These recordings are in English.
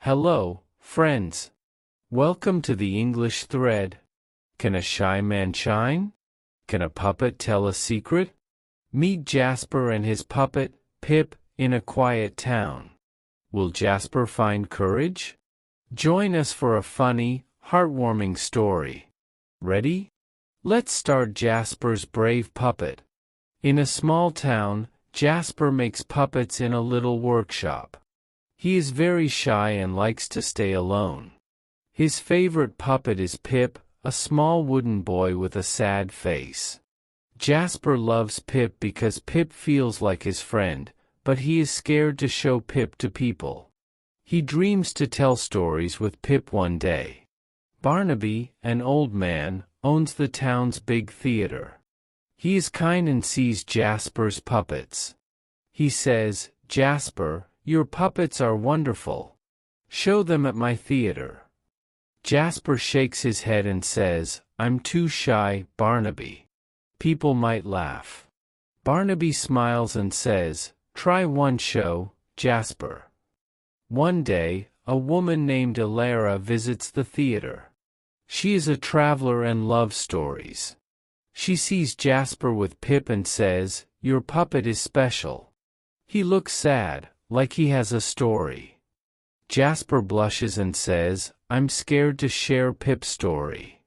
Hello, friends. Welcome to the English thread. Can a shy man shine? Can a puppet tell a secret? Meet Jasper and his puppet, Pip, in a quiet town. Will Jasper find courage? Join us for a funny, heartwarming story. Ready? Let's start Jasper's brave puppet. In a small town, Jasper makes puppets in a little workshop. He is very shy and likes to stay alone. His favorite puppet is Pip, a small wooden boy with a sad face. Jasper loves Pip because Pip feels like his friend, but he is scared to show Pip to people. He dreams to tell stories with Pip one day. Barnaby, an old man, owns the town's big theater. He is kind and sees Jasper's puppets. He says, "Jasper, your puppets are wonderful. Show them at my theater." Jasper shakes his head and says, "I'm too shy, Barnaby. People might laugh." Barnaby smiles and says, "Try one show, Jasper." One day, a woman named Elara visits the theater. She is a traveler and loves stories. She sees Jasper with Pip and says, "Your puppet is special. He looks sad, like he has a story." Jasper blushes and says, "I'm scared to share Pip's story."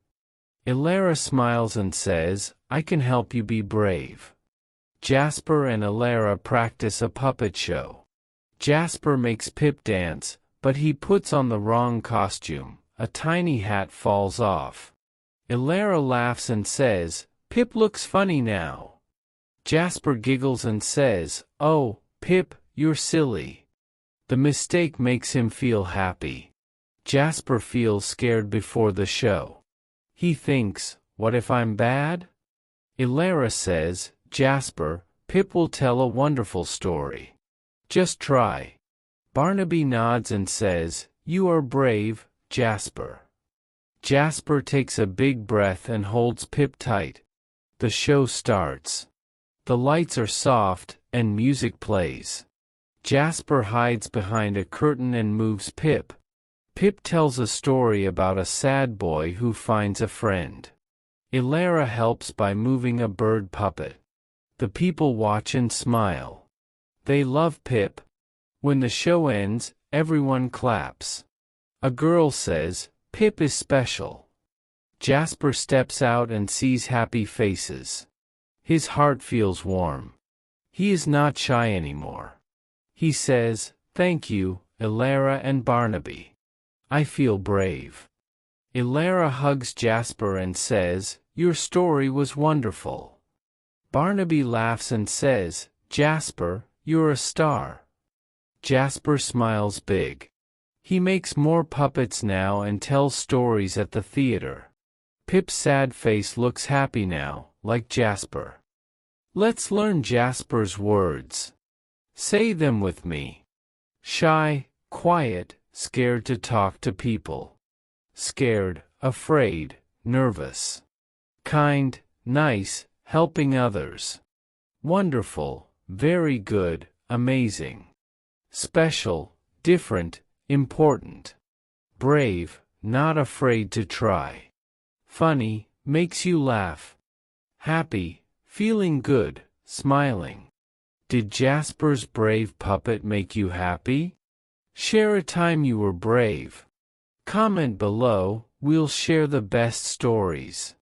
Elara smiles and says, "I can help you be brave." Jasper and Elara practice a puppet show. Jasper makes Pip dance, but he puts on the wrong costume. A tiny hat falls off. Elara laughs and says, "Pip looks funny now." Jasper giggles and says, "Oh, Pip, you're silly." The mistake makes him feel happy. Jasper feels scared before the show. He thinks, "What if I'm bad?" Elara says, "Jasper, Pip will tell a wonderful story. Just try." Barnaby nods and says, "You are brave, Jasper." Jasper takes a big breath and holds Pip tight. The show starts. The lights are soft, and music plays. Jasper hides behind a curtain and moves Pip. Pip tells a story about a sad boy who finds a friend. Elara helps by moving a bird puppet. The people watch and smile. They love Pip. When the show ends, everyone claps. A girl says, "Pip is special." Jasper steps out and sees happy faces. His heart feels warm. He is not shy anymore. He says, "Thank you, Elara and Barnaby. I feel brave." Elara hugs Jasper and says, "Your story was wonderful." Barnaby laughs and says, "Jasper, you're a star." Jasper smiles big. He makes more puppets now and tells stories at the theater. Pip's sad face looks happy now, like Jasper. Let's learn Jasper's words. Say them with me. Shy, quiet, scared to talk to people. Scared, afraid, nervous. Kind, nice, helping others. Wonderful, very good, amazing. Special, different, important. Brave, not afraid to try. Funny, makes you laugh. Happy, feeling good, smiling. Did Jasper's brave puppet make you happy? Share a time you were brave. Comment below, we'll share the best stories.